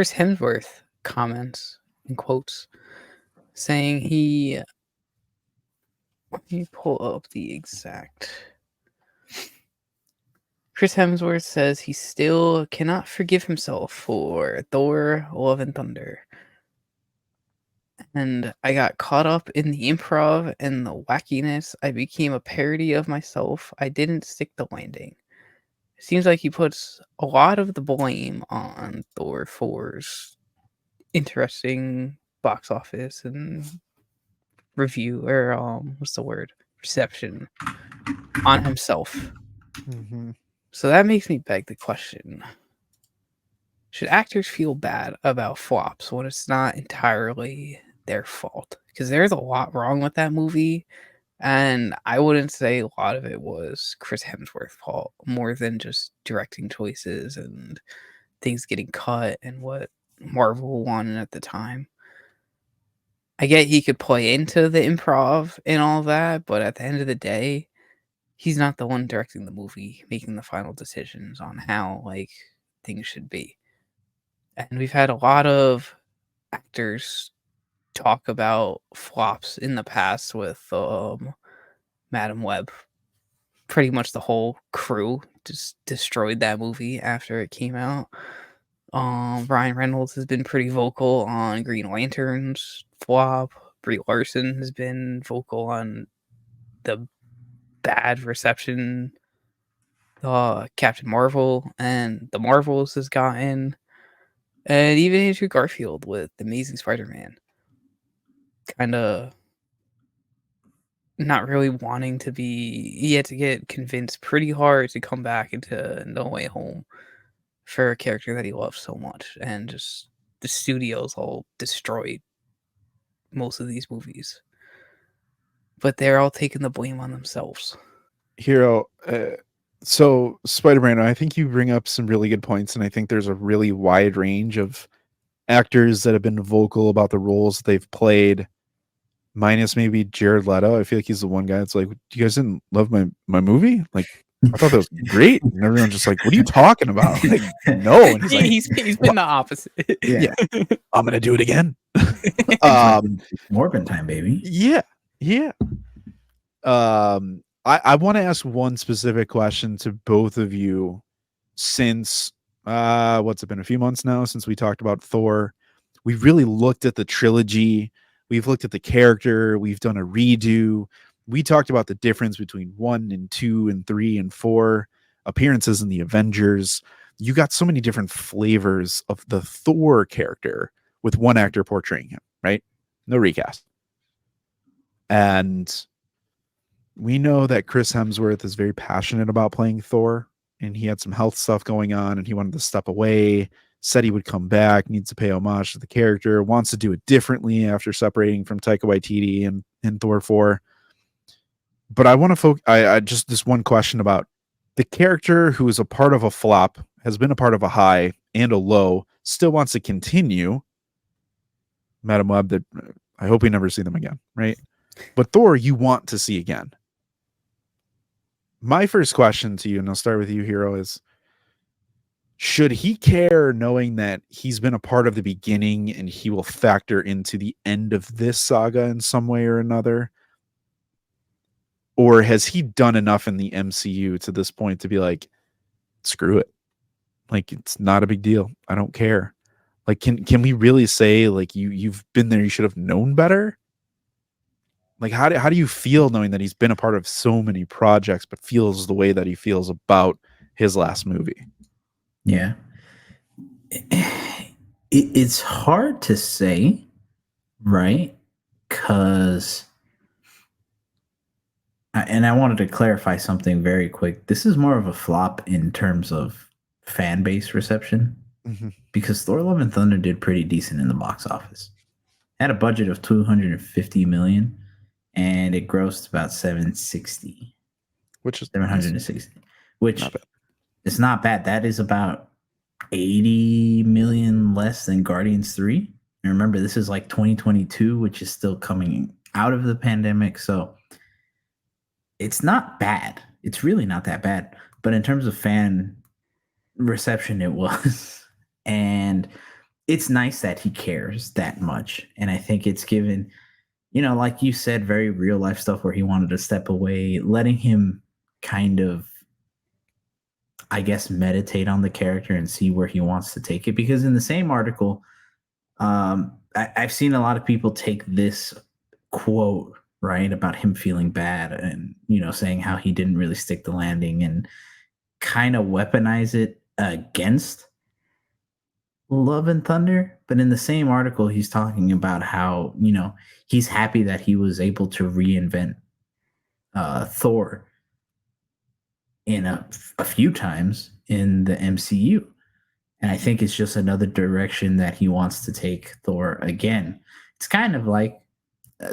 Chris Hemsworth comments and quotes saying let me pull up the exact. Chris Hemsworth says he still cannot forgive himself for Thor: Love and Thunder. And I got caught up in the improv and the wackiness. I became a parody of myself. I didn't stick the landing. It seems like he puts a lot of the blame on Thor 4's interesting box office and review, or what's the word? Reception on himself. Mm-hmm. So that makes me beg the question. Should actors feel bad about flops when it's not entirely their fault? Because there's a lot wrong with that movie, and I wouldn't say a lot of it was Chris Hemsworth's fault, more than just directing choices and things getting cut and what Marvel wanted at the time. I get he could play into the improv and all that, but at the end of the day, he's not the one directing the movie, making the final decisions on how things should be. And we've had a lot of actors talk about flops in the past with Madam Web. Pretty much the whole crew just destroyed that movie after it came out. Ryan Reynolds has been pretty vocal on Green Lantern's flop. Brie Larson has been vocal on the bad reception Captain Marvel and the Marvels has gotten, and even Andrew Garfield with The Amazing Spider-Man. Kind of not really wanting to be. He had to get convinced pretty hard to come back into No Way Home for a character that he loves so much, and just the studios all destroyed most of these movies. But they're all taking the blame on themselves. Hero, so Spider-Man, I think you bring up some really good points, and I think there's a really wide range of actors that have been vocal about the roles they've played, minus maybe Jared Leto. I feel like he's the one guy that's like, you guys didn't love my movie? Like, I thought that was great. And everyone's just like, what are you talking about? Like, no. And he's like, he's been the opposite. Yeah. I'm going to do it again. Morbin time, baby. Yeah. I want to ask one specific question to both of you since what's it been, a few months now since we talked about Thor. We've really looked at the trilogy. We've looked at the character. We've done a redo. We talked about the difference between 1 and 2 and 3 and 4 appearances in the Avengers. You got so many different flavors of the Thor character with one actor portraying him, right? No recast. And we know that Chris Hemsworth is very passionate about playing Thor, and he had some health stuff going on and he wanted to step away, said he would come back, needs to pay homage to the character, wants to do it differently after separating from Taika Waititi in Thor 4. But I want to focus, I just this one question about the character who is a part of a flop, has been a part of a high and a low, still wants to continue. Madam Web, that I hope we never see them again, right? But Thor, you want to see again. My first question to you, and I'll start with you, Hero, is should he care knowing that he's been a part of the beginning and he will factor into the end of this saga in some way or another? Or has he done enough in the MCU to this point to be like, screw it? Like, it's not a big deal. I don't care. Like, can we really say, like, you've been there, you should have known better? Like, how do you feel knowing that he's been a part of so many projects, but feels the way that he feels about his last movie? Yeah. It's hard to say, right? Because, and I wanted to clarify something very quick. This is more of a flop in terms of fan base reception, because Thor: Love and Thunder did pretty decent in the box office. Had a budget of $250 million, and it grossed about 760, which is 760, which is not bad. That is about 80 million less than Guardians 3. And remember, this is like 2022, which is still coming out of the pandemic. So it's not bad. It's really not that bad. But in terms of fan reception, it was. And it's nice that he cares that much. And I think it's given, like you said, very real life stuff where he wanted to step away, letting him kind of, I guess, meditate on the character and see where he wants to take it. Because in the same article, I've seen a lot of people take this quote, right, about him feeling bad and, saying how he didn't really stick the landing and kind of weaponize it against Love and Thunder. But in the same article, he's talking about how, he's happy that he was able to reinvent Thor in a few times in the MCU. And I think it's just another direction that he wants to take Thor again. It's kind of like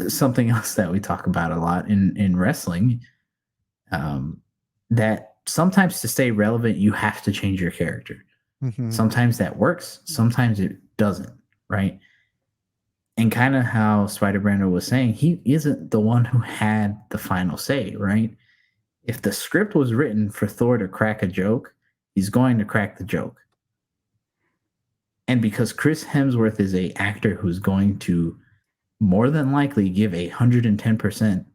something else that we talk about a lot in wrestling, that sometimes to stay relevant, you have to change your character. Mhm. Sometimes that works, sometimes it doesn't, right? And kind of how Spider-Brando was saying, he isn't the one who had the final say, right? If the script was written for Thor to crack a joke, he's going to crack the joke. And because Chris Hemsworth is an actor who's going to more than likely give 110%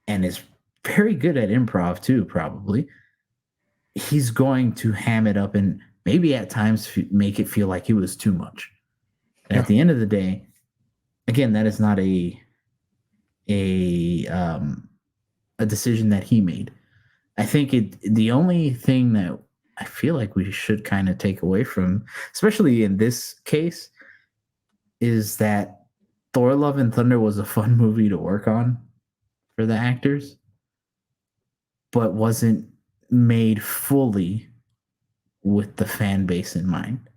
and is very good at improv too, probably, he's going to ham it up and maybe at times make it feel like it was too much. And at the end of the day, again, that is not a decision that he made. I think the only thing that I feel like we should kind of take away from, especially in this case, is that Thor: Love and Thunder was a fun movie to work on for the actors, but wasn't made fully with the fan base in mind.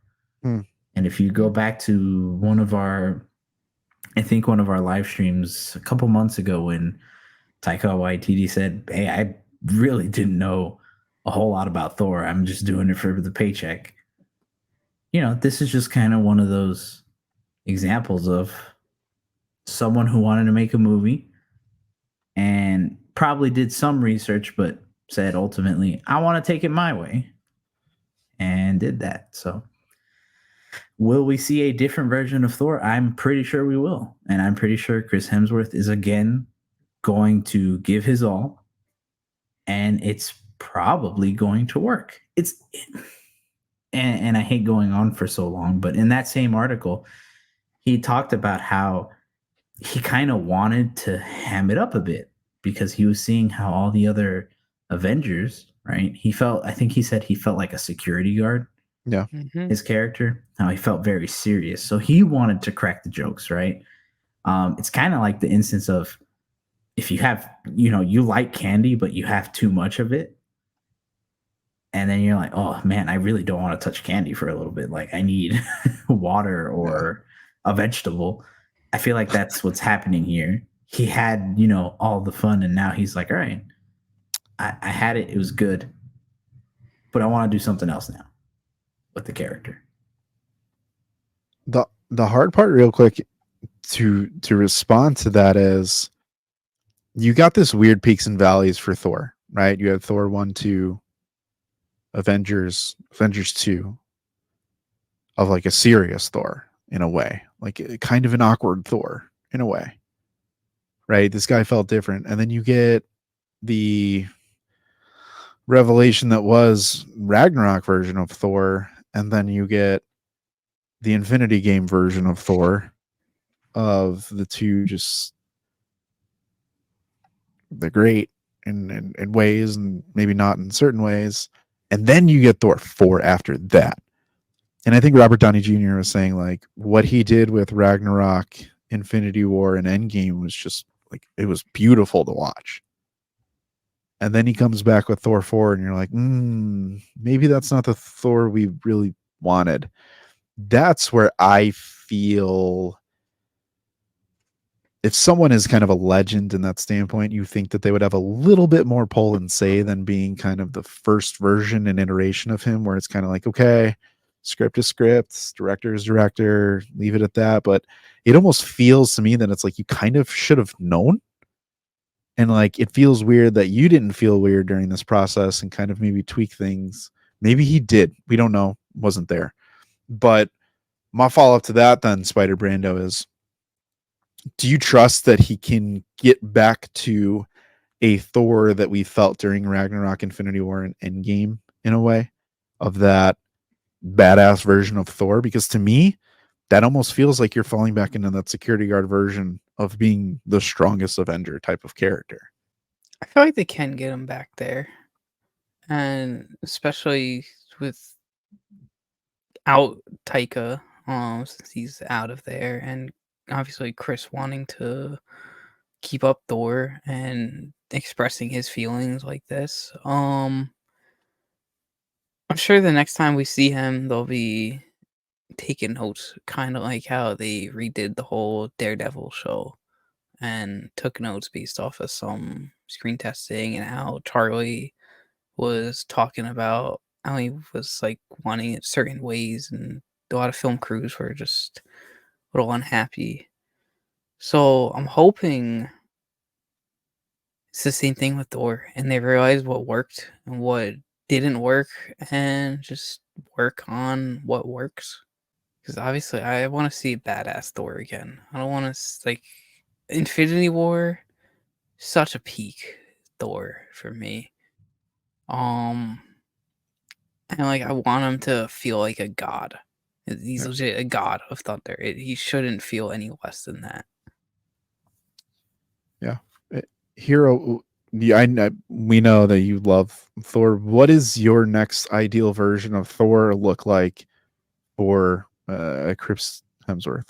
And if you go back to one of our live streams a couple months ago when Taika Waititi said, "Hey, I really didn't know a whole lot about Thor. I'm just doing it for the paycheck." This is just kind of one of those examples of someone who wanted to make a movie and probably did some research, but said ultimately, I want to take it my way, and did that. So will we see a different version of Thor? I'm pretty sure we will. And I'm pretty sure Chris Hemsworth is again going to give his all, and it's probably going to work. And I hate going on for so long, but in that same article, he talked about how he kind of wanted to ham it up a bit because he was seeing how all the other Avengers, right? I think he said he felt like a security guard. Yeah. Mhm. His character, how he felt very serious. So he wanted to crack the jokes, right? It's kind of like the instance of if you have, you like candy, but you have too much of it. And then you're like, oh man, I really don't want to touch candy for a little bit. Like I need water or a vegetable. I feel like that's what's happening here. He had, all the fun, and now he's like, all right, I had it. It was good, but I want to do something else now with the character. The hard part, real quick, to respond to that is you got this weird peaks and valleys for Thor, right? You had Thor 1, 2, Avengers 2 of like a serious Thor in a way, like kind of an awkward Thor in a way, right? This guy felt different. And then you get the revelation that was Ragnarok version of Thor, and then you get the Infinity Game version of Thor, of the two, just they're great in ways and maybe not in certain ways. And then you get Thor 4 after that. And I think Robert Downey Jr. was saying like what he did with Ragnarok, Infinity War, and Endgame was just like, it was beautiful to watch. And then he comes back with Thor 4 and you're like, maybe that's not the Thor we really wanted. That's where I feel if someone is kind of a legend in that standpoint, you think that they would have a little bit more pull and say than being kind of the first version and iteration of him, where it's kind of like, okay, script is script, director is director, leave it at that. But it almost feels to me that it's like you kind of should have known. And like it feels weird that you didn't feel weird during this process and kind of maybe tweak things. Maybe he did. We don't know. Wasn't there. But my follow-up to that then, Spider Brando, is do you trust that he can get back to a Thor that we felt during Ragnarok, Infinity War, and Endgame in a way, of that badass version of Thor? Because to me, that almost feels like you're falling back into that security guard version of being the strongest Avenger type of character. I feel like they can get him back there, and especially with out Taika, since he's out of there, and obviously Chris wanting to keep up Thor and expressing his feelings like this. I'm sure the next time we see him, they'll be taking notes, kind of like how they redid the whole Daredevil show and took notes based off of some screen testing and how Charlie was talking about how he was like wanting it certain ways, and a lot of film crews were just a little unhappy. So I'm hoping it's the same thing with Thor, and they realize what worked and what didn't work, and just work on what works. Because obviously, I want to see a badass Thor again. I don't want to like Infinity War. Such a peak Thor for me. And like I want him to feel like a god. He's legit a god of thunder. He shouldn't feel any less than that. Yeah, Hero. Yeah, we know that you love Thor. What is your next ideal version of Thor look like for Chris Hemsworth?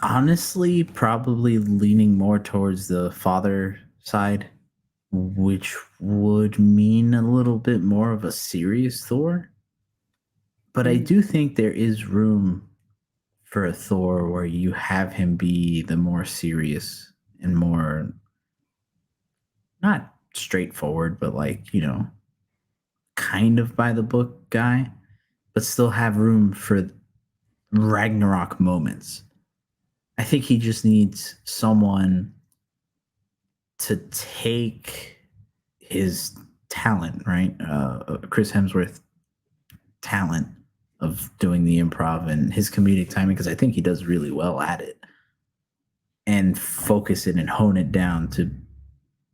Honestly, probably leaning more towards the father side, which would mean a little bit more of a serious Thor. But I do think there is room for a Thor where you have him be the more serious and more not straightforward, but like, kind of by the book guy, but still have room for Ragnarok moments. I think he just needs someone to take his talent, right? Chris Hemsworth talent of doing the improv and his comedic timing, because I think he does really well at it, and focus it and hone it down to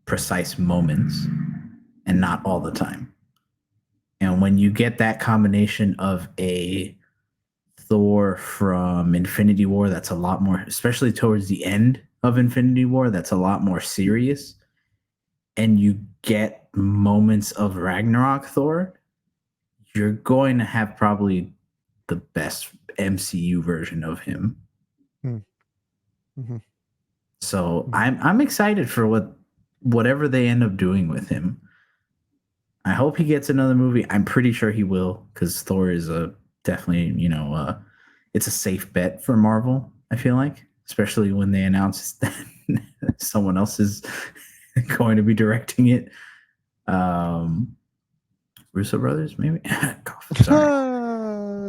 precise moments and not all the time. And when you get that combination of a Thor from Infinity War that's a lot more, especially towards the end of Infinity War, that's a lot more serious, and you get moments of Ragnarok Thor, you're going to have probably the best MCU version of him. Mm-hmm. So I'm excited for whatever they end up doing with him. I hope he gets another movie. I'm pretty sure he will, because Thor is definitely, it's a safe bet for Marvel, I feel like, especially when they announce that someone else is going to be directing it. Russo brothers, maybe. Sorry.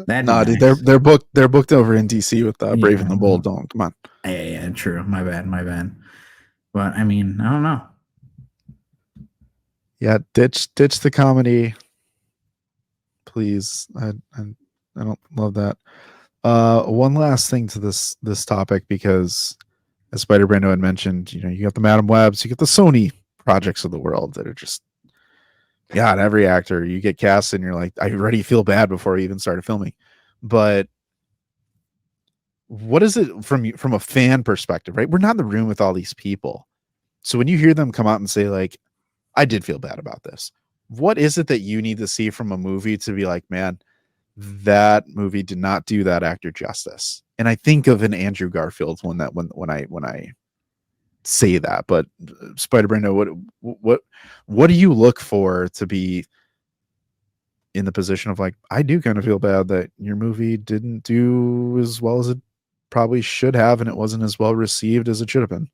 Dude, they're booked over in DC with Brave and the Bold. Don't come on. Yeah, true. My bad. But I mean, I don't know. Yeah, ditch the comedy, please. I don't love that. One last thing to this topic, because as Spider Brando had mentioned, you got the Madam Webs, you get the Sony projects of the world that are just, God, every actor you get cast and you're like, I already feel bad before we even started filming. But what is it from a fan perspective, right? We're not in the room with all these people. So when you hear them come out and say, like, I did feel bad about this, what is it that you need to see from a movie to be like, man, that movie did not do that actor justice? And I think of an Andrew Garfield when I say that. But Spider Brando, what do you look for to be in the position of like, I do kind of feel bad that your movie didn't do as well as it probably should have, and it wasn't as well received as it should have been?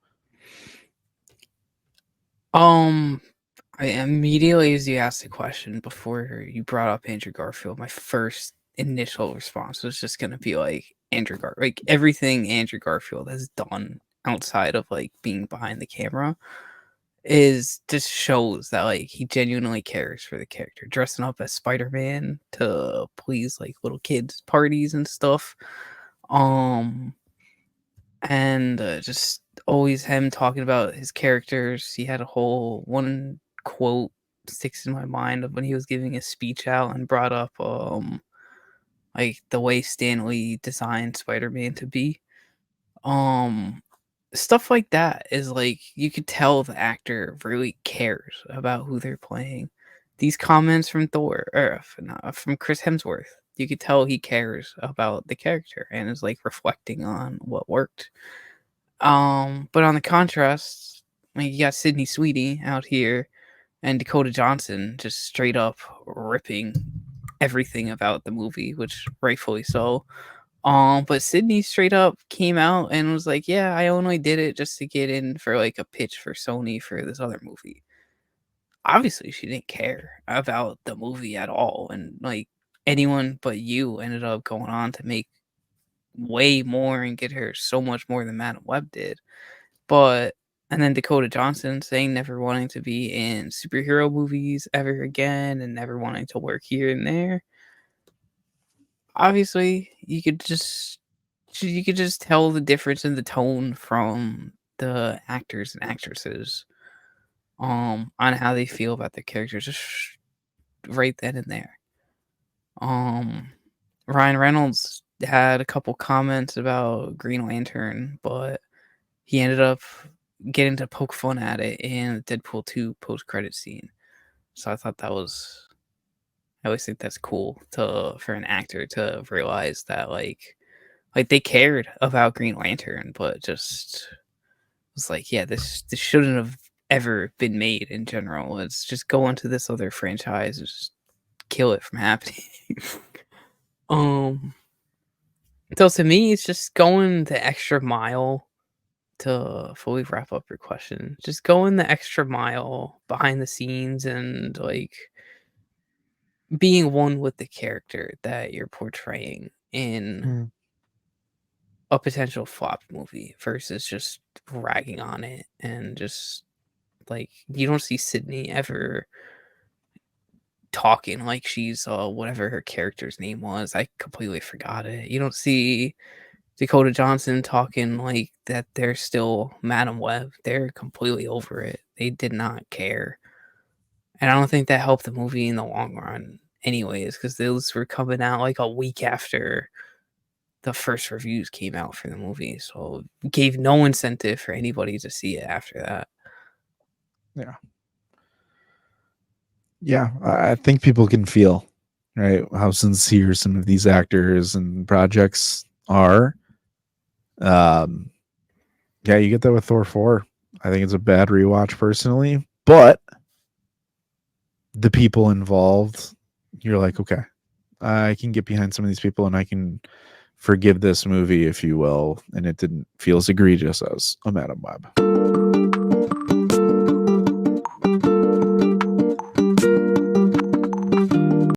I immediately, as you asked the question before you brought up Andrew Garfield, my first initial response was just gonna be like like everything Andrew Garfield has done outside of like being behind the camera is just shows that like he genuinely cares for the character, dressing up as Spider-Man to please like little kids parties and stuff. And just always him talking about his characters. He had a whole one quote sticks in my mind of when he was giving a speech out and brought up like the way Stan Lee designed Spider-Man to be. Um Stuff like that is like you could tell the actor really cares about who they're playing. These comments from Thor or from Chris Hemsworth, you could tell he cares about the character and is like reflecting on what worked. But on the contrast, like you got Sydney Sweeney out here and Dakota Johnson just straight up ripping everything about the movie, which rightfully so. But Sydney straight up came out and was like, "Yeah, I only did it just to get in for like a pitch for Sony for this other movie." Obviously, she didn't care about the movie at all, and like anyone but you ended up going on to make way more and get her so much more than Madam Web did. But and then Dakota Johnson saying never wanting to be in superhero movies ever again and never wanting to work here and there. Obviously, you could just tell the difference in the tone from the actors and actresses on how they feel about their characters just right then and there. Um Ryan Reynolds had a couple comments about Green Lantern, but he ended up getting to poke fun at it in the Deadpool 2 post-credit scene. So I thought that was I always think that's cool to for an actor to realize that like they cared about Green Lantern, but just was like, yeah, this shouldn't have ever been made in general. Let's just go into this other franchise and just kill it from happening. um so to me it's just going the extra mile to fully wrap up your question. Just going the extra mile behind the scenes and like being one with the character that you're portraying in a potential flop movie versus just ragging on it and just like you don't see Sydney ever talking like she's whatever her character's name was. I completely forgot it. You don't see Dakota Johnson talking like that they're still Madam Web. They're completely over it. They did not care. And I don't think that helped the movie in the long run anyways, because those were coming out like a week after the first reviews came out for the movie. So it gave no incentive for anybody to see it after that. Yeah. Yeah, I think people can feel, right, how sincere some of these actors and projects are. Yeah, you get that with Thor 4. I think it's a bad rewatch personally, but the people involved, you're like, okay, I can get behind some of these people and I can forgive this movie, if you will, and it didn't feel as egregious as a Madam Web.